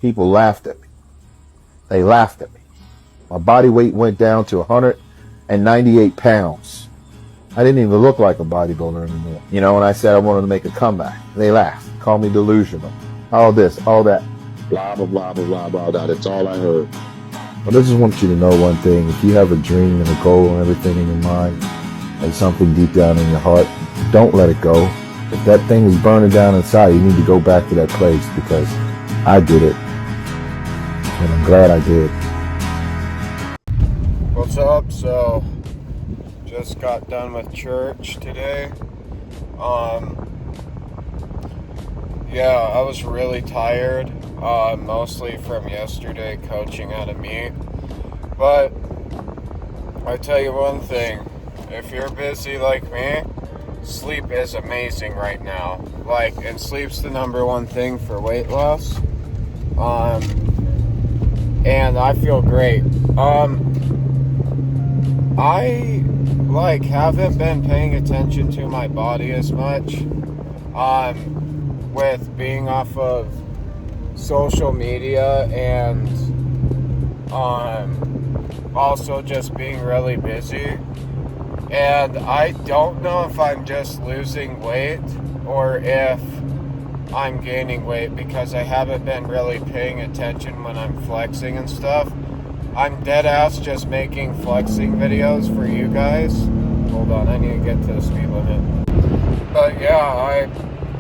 People laughed at me. They laughed at me. My body weight went down to 198 pounds. I didn't even look like a bodybuilder anymore. You know, when I said I wanted to make a comeback, they laughed, called me delusional. All this, all that. Blah, blah, blah, blah, blah, blah, blah. That's all I heard. But I just want you to know one thing. If you have a dream and a goal and everything in your mind and something deep down in your heart, don't let it go. If that thing is burning down inside, you need to go back to that place, because I did it. And I'm glad I did. What's up? So, just got done with church today. Yeah, I was really tired, mostly from yesterday coaching at a meet. But I tell you one thing, if you're busy like me, sleep is amazing right now. And sleep's the number one thing for weight loss. And I feel great. I haven't been paying attention to my body as much. With being off of social media and also just being really busy. And I don't know if I'm just losing weight or if I'm gaining weight, because I haven't been really paying attention when I'm flexing and stuff. I'm dead ass just making flexing videos for you guys. Hold on, I need to get to the speed limit. But yeah, I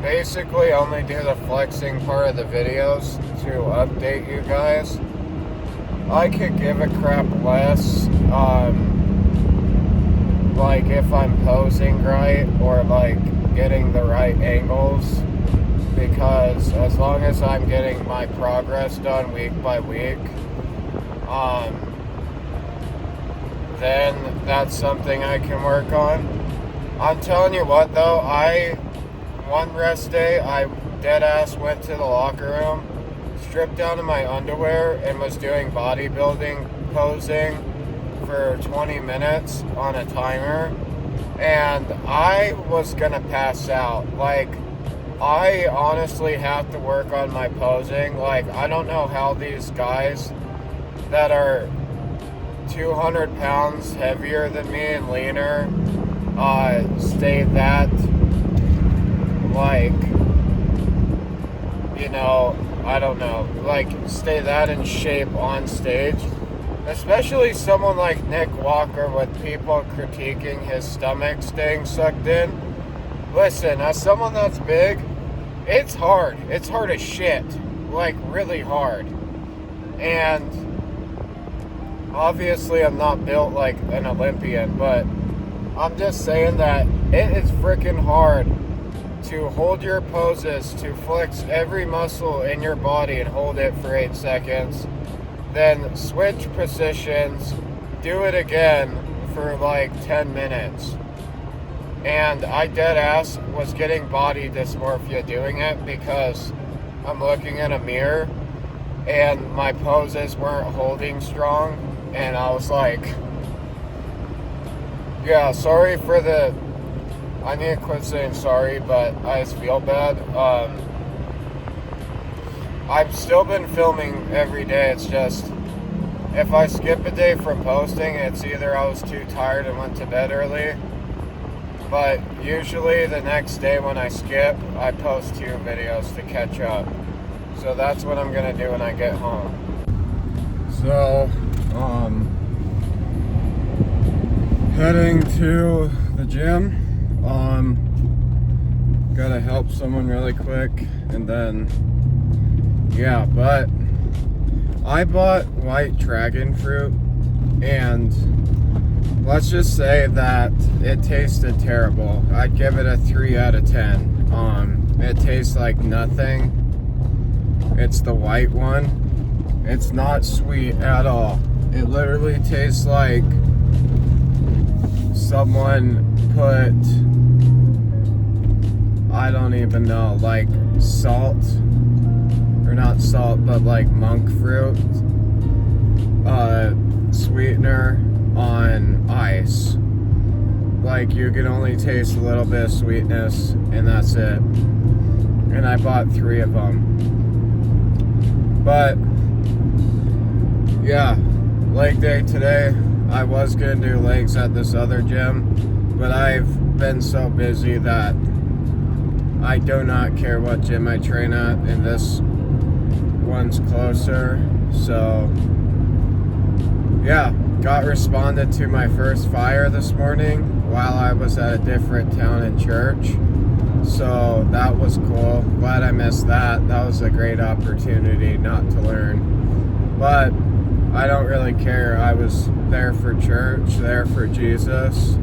basically only do the flexing part of the videos to update you guys. I could give a crap less if I'm posing right or getting the right angles, because as long as I'm getting my progress done week by week, then that's something I can work on. I'm telling you what though, one rest day, I dead ass went to the locker room, stripped down to my underwear, and was doing bodybuilding posing for 20 minutes on a timer, and I was gonna pass out. I honestly have to work on my posing. I don't know how these guys that are 200 pounds heavier than me and leaner stay that I don't know, stay that in shape on stage. Especially someone like Nick Walker, with people critiquing his stomach staying sucked in. Listen, as someone that's big, it's hard. It's hard as shit. Really hard. And obviously I'm not built like an Olympian, but I'm just saying that it is freaking hard to hold your poses, to flex every muscle in your body and hold it for 8 seconds, then switch positions, do it again for 10 minutes. And I dead ass was getting body dysmorphia doing it, because I'm looking in a mirror and my poses weren't holding strong, and I was yeah, sorry for the, I need to quit saying sorry, but I just feel bad. I've still been filming every day. It's just, if I skip a day from posting, it's either I was too tired and went to bed early, but usually the next day when I skip, I post 2 videos to catch up. So that's what I'm gonna do when I get home. So, heading to the gym. Gotta help someone really quick, and then yeah, but I bought white dragon fruit, and let's just say that it tasted terrible. I'd give it a 3 out of 10. It tastes like nothing. It's the white one. It's not sweet at all. It literally tastes like someone put, I don't even know, salt, or not salt, but monk fruit sweetener on ice. You can only taste a little bit of sweetness, and that's it. And I bought 3 of them. But yeah, leg day today. I was gonna do legs at this other gym, but I've been so busy that I do not care what gym I train at, and this one's closer. So yeah, got responded to my first fire this morning while I was at a different town and church. So that was cool. Glad I missed that. That was a great opportunity not to learn. But I don't really care. I was there for church, there for Jesus.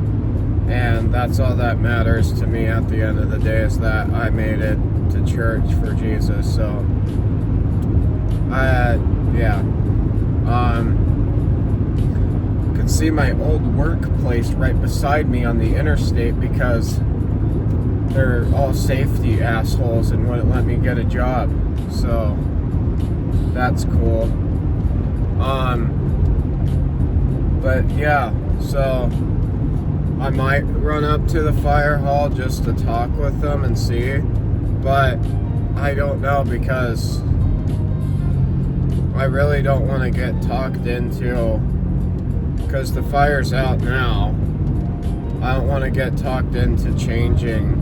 And that's all that matters to me at the end of the day, is that I made it to church for Jesus. So, yeah. You can see my old workplace right beside me on the interstate because they're all safety assholes and wouldn't let me get a job. So, that's cool. But yeah, so I might run up to the fire hall just to talk with them and see, but I don't know, because I really don't want to get talked into, because the fire's out now. I don't want to get talked into changing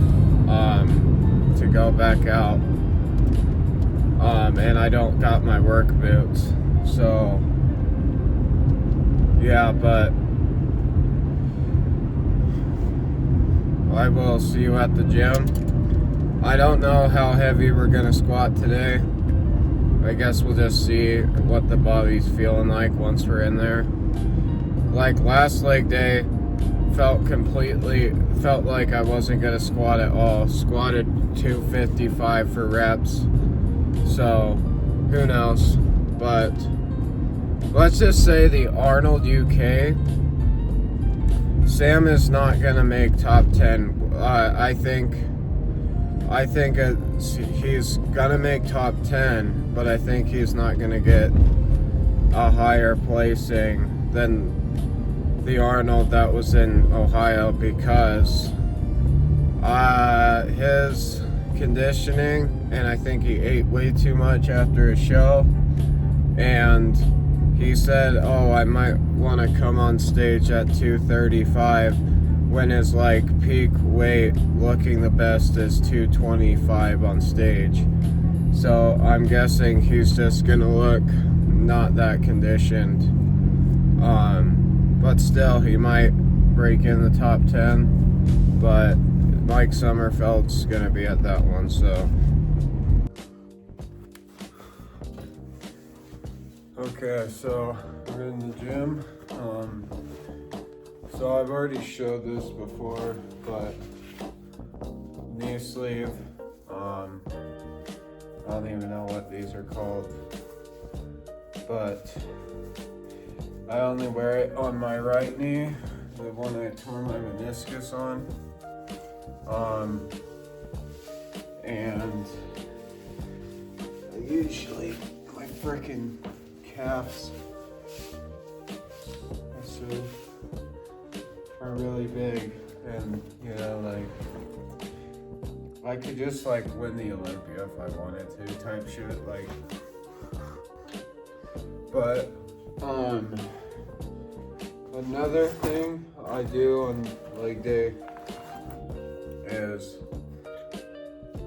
to go back out, and I don't got my work boots, so yeah, but I will see you at the gym. I don't know how heavy we're gonna squat today. I guess we'll just see what the body's feeling like once we're in there. Like last leg day, felt like I wasn't gonna squat at all. Squatted 255 for reps. So who knows? But let's just say the Arnold UK, Sam is not gonna make top 10. I think he's gonna make top 10, but I think he's not gonna get a higher placing than the Arnold that was in Ohio, because his conditioning, and I think he ate way too much after his show, and he said, oh, I might want to come on stage at 235 when his like peak weight looking the best is 225 on stage. So I'm guessing he's just gonna look not that conditioned. But still, he might break in the top 10. But Mike Sommerfeld's gonna be at that one, so. Okay, so we're in the gym. So I've already showed this before, but knee sleeve. I don't even know what these are called, but I only wear it on my right knee, the one I tore my meniscus on. And usually my freaking calves are really big, and you know, like I could just like win the Olympia if I wanted to, type shit, like. But another thing I do on leg day is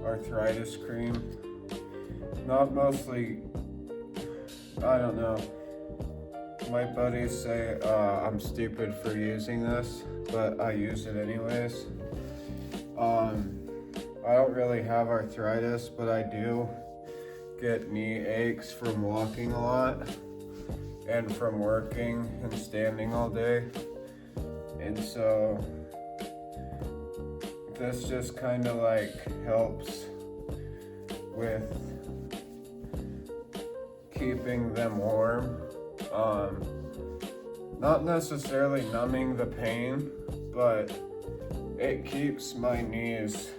arthritis cream. Not mostly, I don't know. My buddies say I'm stupid for using this, but I use it anyways. I don't really have arthritis, but I do get knee aches from walking a lot and from working and standing all day. And so this just kind of like helps with keeping them warm. Not necessarily numbing the pain, but it keeps my knees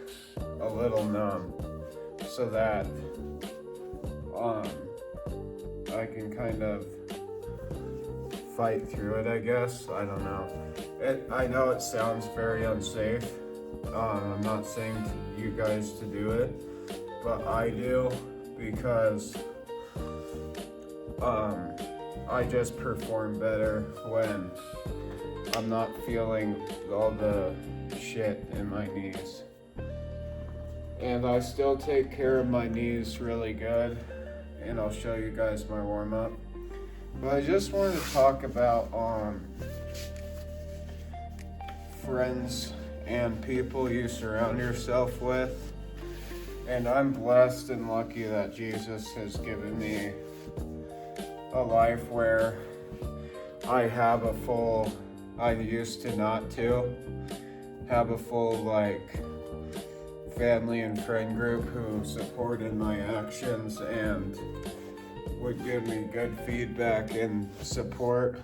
a little numb so that I can kind of fight through it, I guess. I don't know. I know it sounds very unsafe. I'm not saying to you guys to do it, but I do, because I just perform better when I'm not feeling all the shit in my knees. And I still take care of my knees really good, and I'll show you guys my warm-up. But I just wanted to talk about friends and people you surround yourself with. And I'm blessed and lucky that Jesus has given me a life where I have a full, I used to not to, have a full family and friend group who supported my actions and would give me good feedback and support.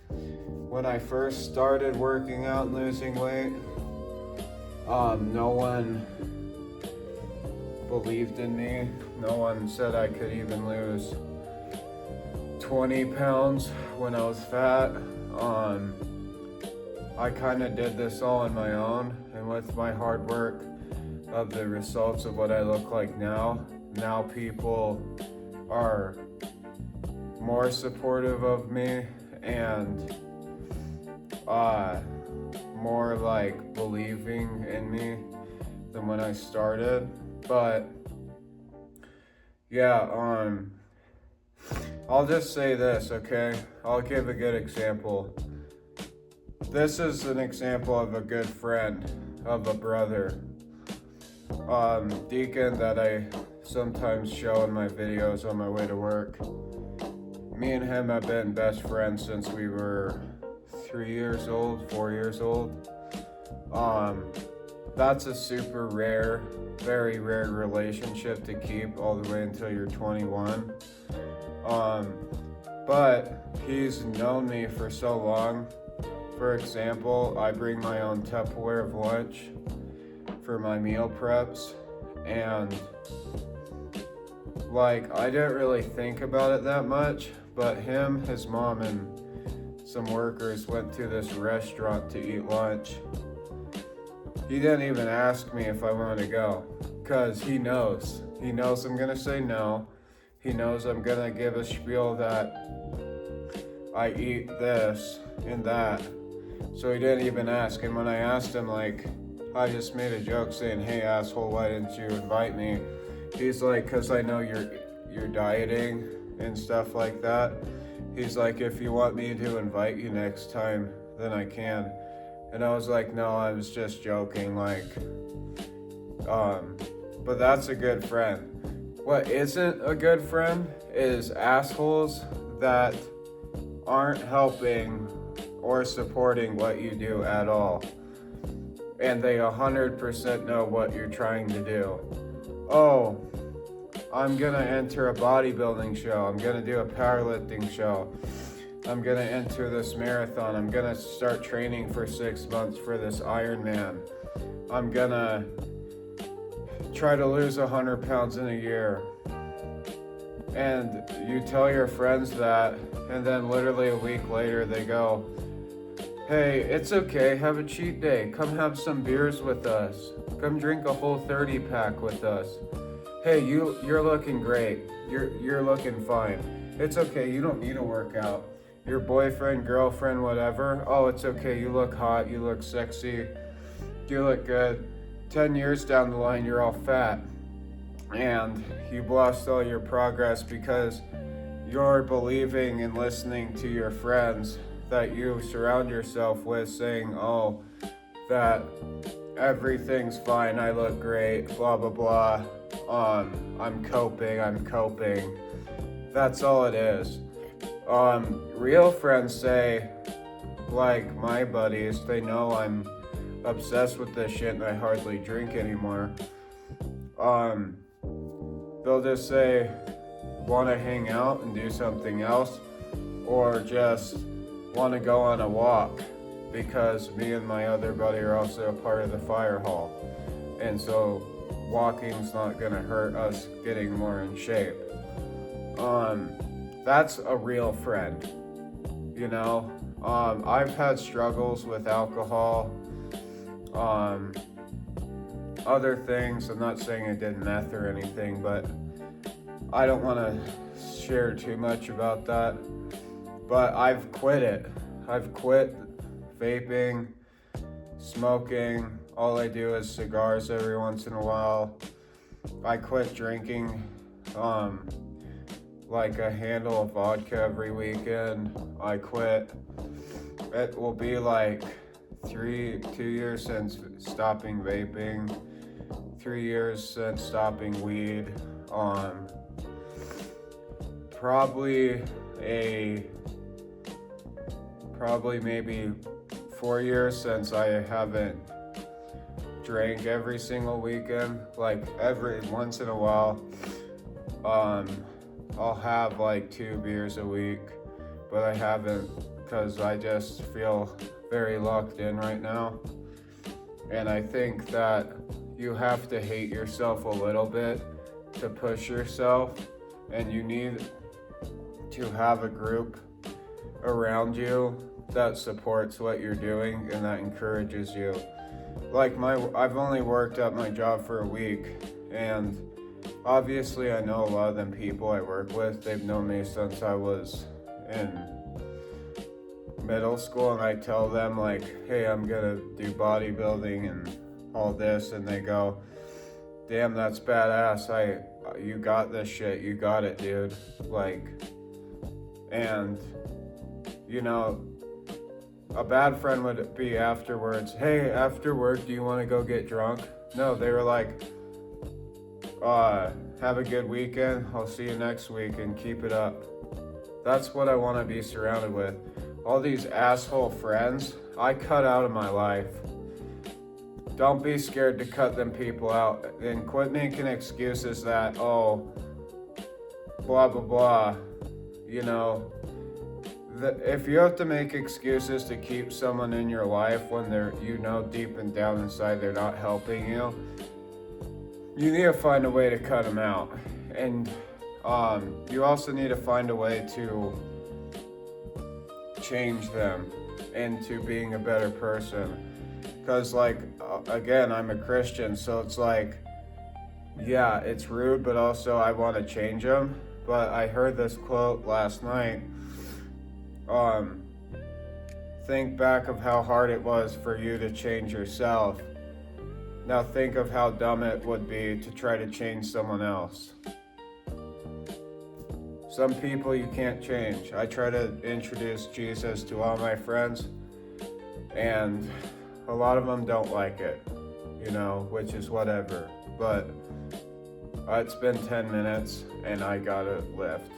When I first started working out and losing weight, no one believed in me. No one said I could even lose 20 pounds when I was fat. I kind of did this all on my own, and with my hard work of the results of what I look like now people are more supportive of me and more believing in me than when I started. But yeah, I'll just say this, okay? I'll give a good example. This is an example of a good friend, of a brother. Deacon that I sometimes show in my videos on my way to work. Me and him have been best friends since we were 3 years old, 4 years old. That's a super rare, very rare relationship to keep all the way until you're 21. But he's known me for so long. For example, I bring my own Tupperware of lunch for my meal preps, and I didn't really think about it that much, but him, his mom, and some workers went to this restaurant to eat lunch. He didn't even ask me if I wanted to go, because he knows I'm gonna say no. He knows I'm gonna give a spiel that I eat this and that, so he didn't even ask. And when I asked him, I just made a joke saying, "Hey asshole, why didn't you invite me?" He's like, "Cause I know you're dieting and stuff like that." He's like, "If you want me to invite you next time, then I can." And I was like, "No, I was just joking." But that's a good friend. What isn't a good friend is assholes that aren't helping or supporting what you do at all. And they 100% know what you're trying to do. Oh, I'm gonna enter a bodybuilding show. I'm gonna do a powerlifting show. I'm gonna enter this marathon. I'm gonna start training for 6 months for this Ironman. I'm gonna try to lose 100 pounds in a year. And you tell your friends that, and then literally a week later they go, "Hey, it's okay, have a cheat day. Come have some beers with us. Come drink a whole 30 pack with us. Hey, you're looking great. You're looking fine. It's okay, you don't need to work out. Your boyfriend, girlfriend, whatever, oh, it's okay, you look hot, you look sexy, you look good. 10 years down the line, you're all fat. And you've lost all your progress because you're believing and listening to your friends that you surround yourself with, saying, oh, that everything's fine, I look great, blah, blah, blah. I'm coping. That's all it is. Real friends say, like my buddies, they know I'm obsessed with this shit and I hardly drink anymore. They'll just say, want to hang out and do something else, or just want to go on a walk, because me and my other buddy are also a part of the fire hall, and so walking's not gonna hurt us getting more in shape. That's a real friend, you know. I've had struggles with alcohol, other things. I'm not saying I did meth or anything, but I don't want to share too much about that, but I've quit it. I've quit vaping, smoking. All I do is cigars every once in a while. I quit drinking like a handle of vodka every weekend. I quit. It will be like 2 years since stopping vaping, 3 years since stopping weed. Probably maybe 4 years since I haven't drank every single weekend. Like every once in a while, I'll have like 2 beers a week, but I haven't because I just feel very locked in right now. And I think that you have to hate yourself a little bit to push yourself, and you need to have a group around you that supports what you're doing and that encourages you. Like I've only worked at my job for a week, and obviously I know a lot of them people I work with. They've known me since I was in middle school, and I tell them like, hey, I'm gonna do bodybuilding and all this, and they go, damn, that's badass. You got this shit. You got it, dude. Like, and you know, a bad friend would be afterwards, hey, after work, do you want to go get drunk? No, they were like, have a good weekend. I'll see you next week and keep it up. That's what I want to be surrounded with. All these asshole friends, I cut out of my life. Don't be scared to cut them people out, and quit making excuses that, oh, blah, blah, blah. You know, if you have to make excuses to keep someone in your life when they're, you know, deep and down inside they're not helping you, you need to find a way to cut them out. And you also need to find a way to change them into being a better person. Because, like, again, I'm a Christian, so it's like, yeah, it's rude, but also I want to change them. But I heard this quote last night. Think back of how hard it was for you to change yourself. Now think of how dumb it would be to try to change someone else. Some people you can't change. I try to introduce Jesus to all my friends, and a lot of them don't like it, you know, which is whatever. But it's been 10 minutes and I gotta lift.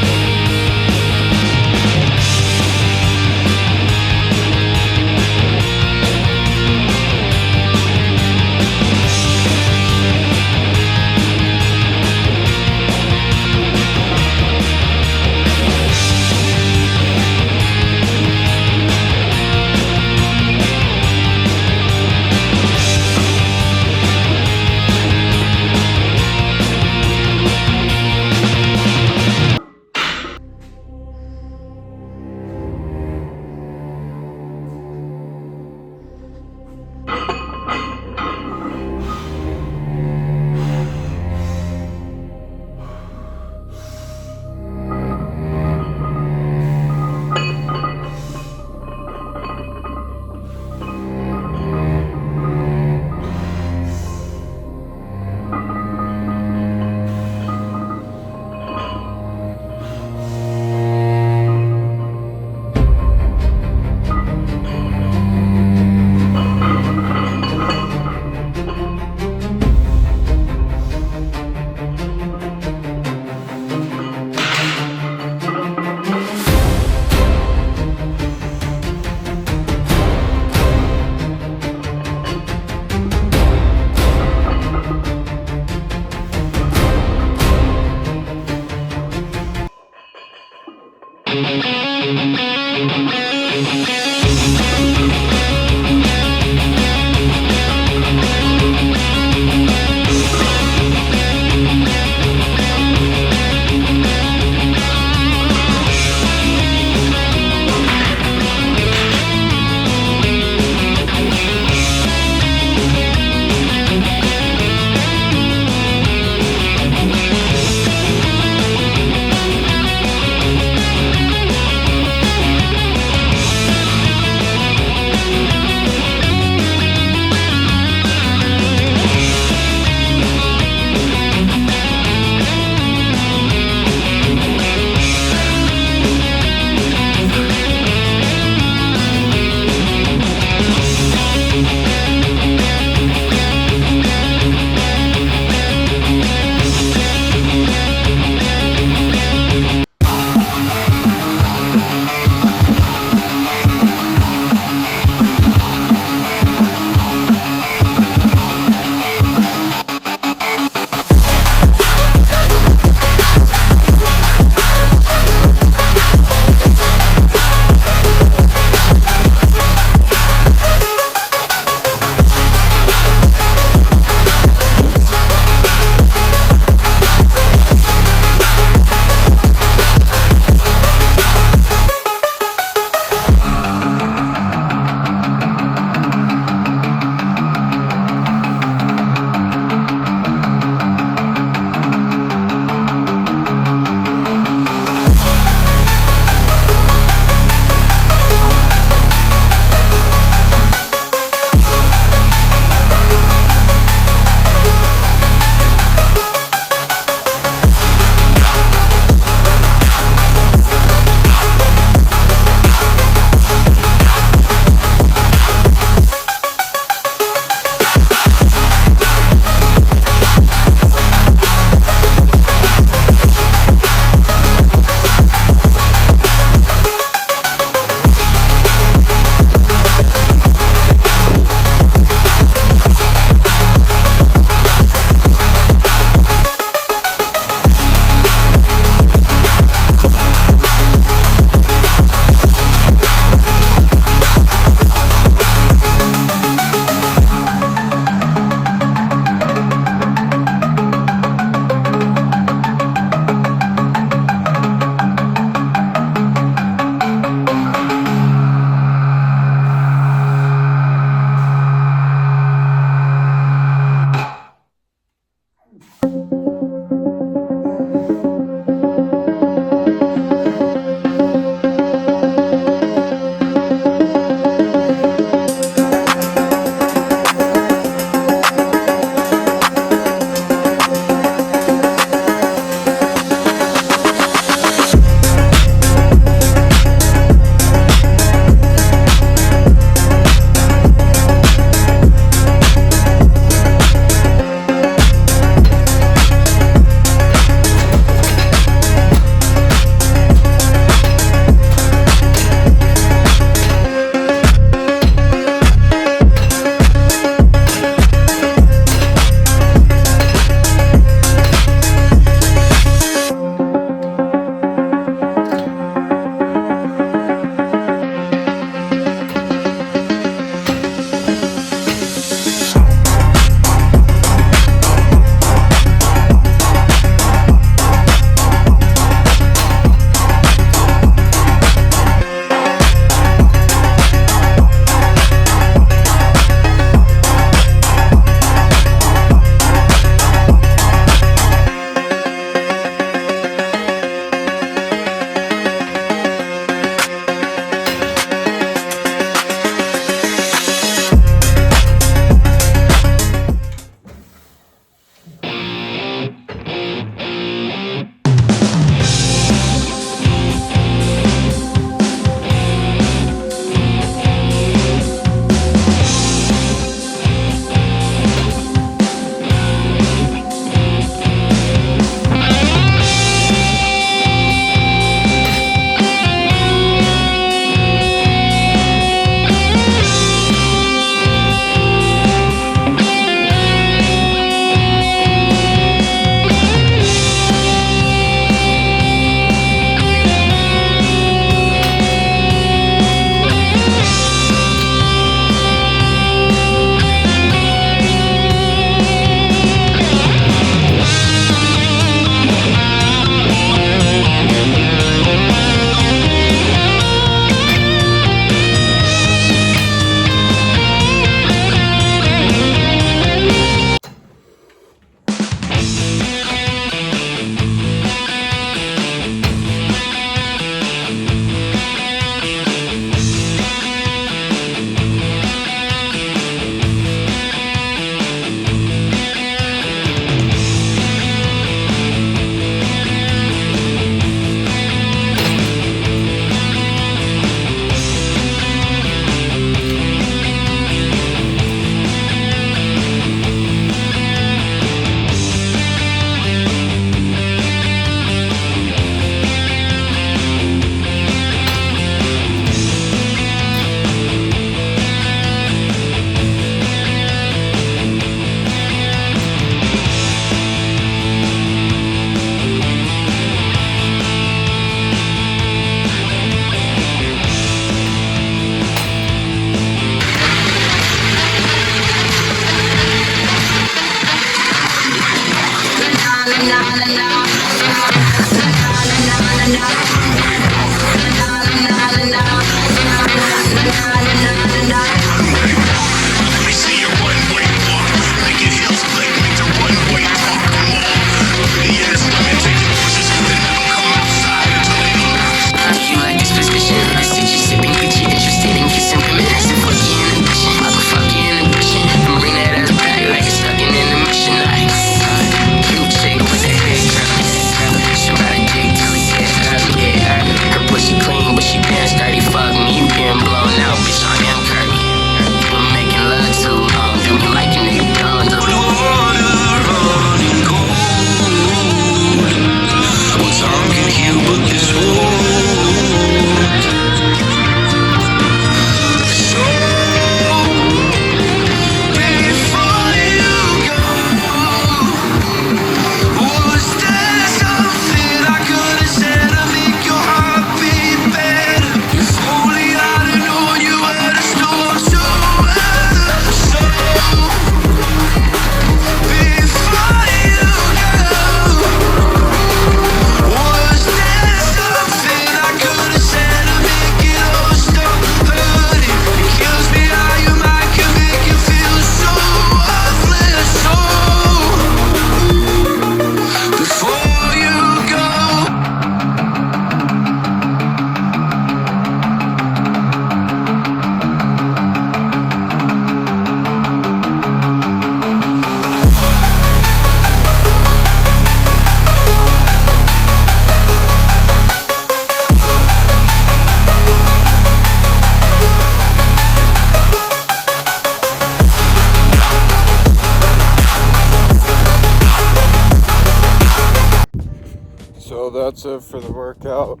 So that's it for the workout.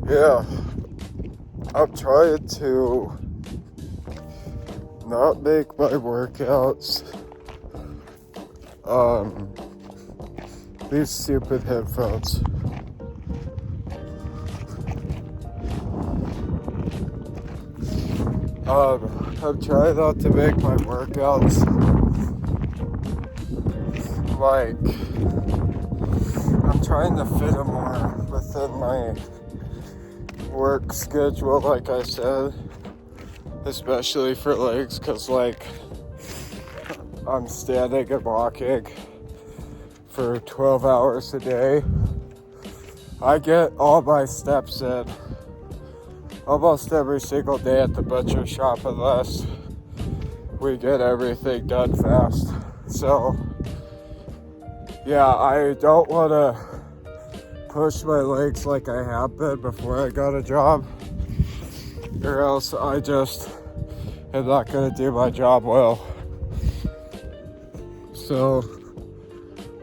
Yeah, I'm trying to not make my workouts these stupid headphones. I'm trying not to make my workouts like, I'm trying to fit them more within my work schedule, like I said, especially for legs, because like I'm standing and walking for 12 hours a day. I get all my steps in almost every single day at the butcher shop, unless we get everything done fast. So yeah, I don't want to push my legs like I have been before I got a job, or else I just am not going to do my job well. So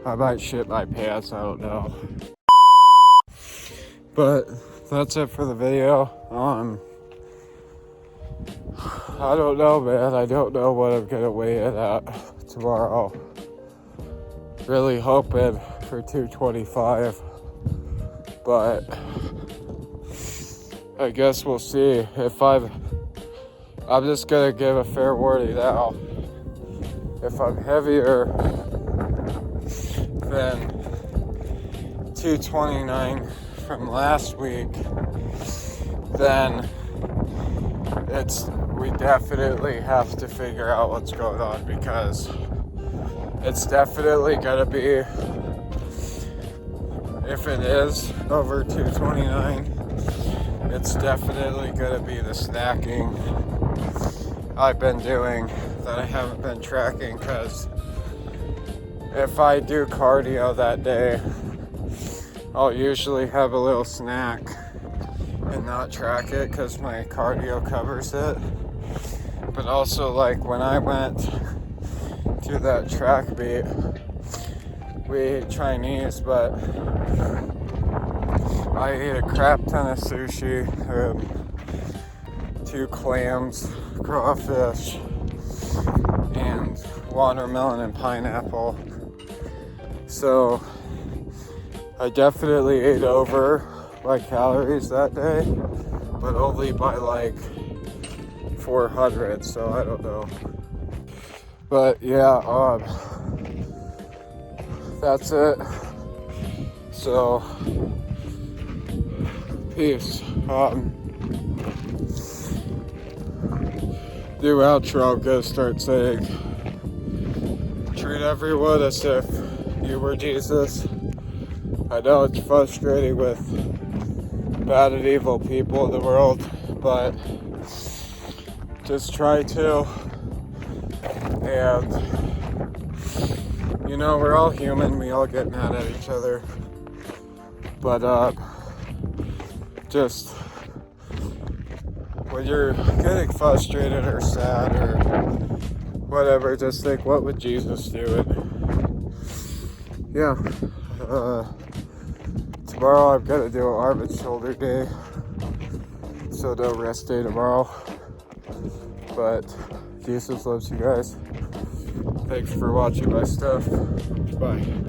I might shit my pants, I don't know. But that's it for the video. I don't know, man. I don't know what I'm going to weigh in at tomorrow. Really hoping for 225, but I guess we'll see. If I'm just gonna give a fair warning now. If I'm heavier than 229 from last week, then we definitely have to figure out what's going on, because it's definitely gonna be, if it is over 229, it's definitely gonna be the snacking I've been doing that I haven't been tracking, because if I do cardio that day, I'll usually have a little snack and not track it because my cardio covers it. But also, like, when I went to that track meet, we ate Chinese, but I ate a crap ton of sushi, 2 clams, crawfish, and watermelon and pineapple. So I definitely ate over my calories that day, but only by like 400, so I don't know. But yeah, that's it. So, peace. New outro, gonna start saying, treat everyone as if you were Jesus. I know it's frustrating with bad and evil people in the world, but just try to. And, you know, we're all human, we all get mad at each other. But, just when you're getting frustrated or sad or whatever, just think, what would Jesus do? And yeah, tomorrow I'm gonna do an arm and shoulder day, so no rest day tomorrow. But Jesus loves you guys. Thanks for watching my stuff. Bye.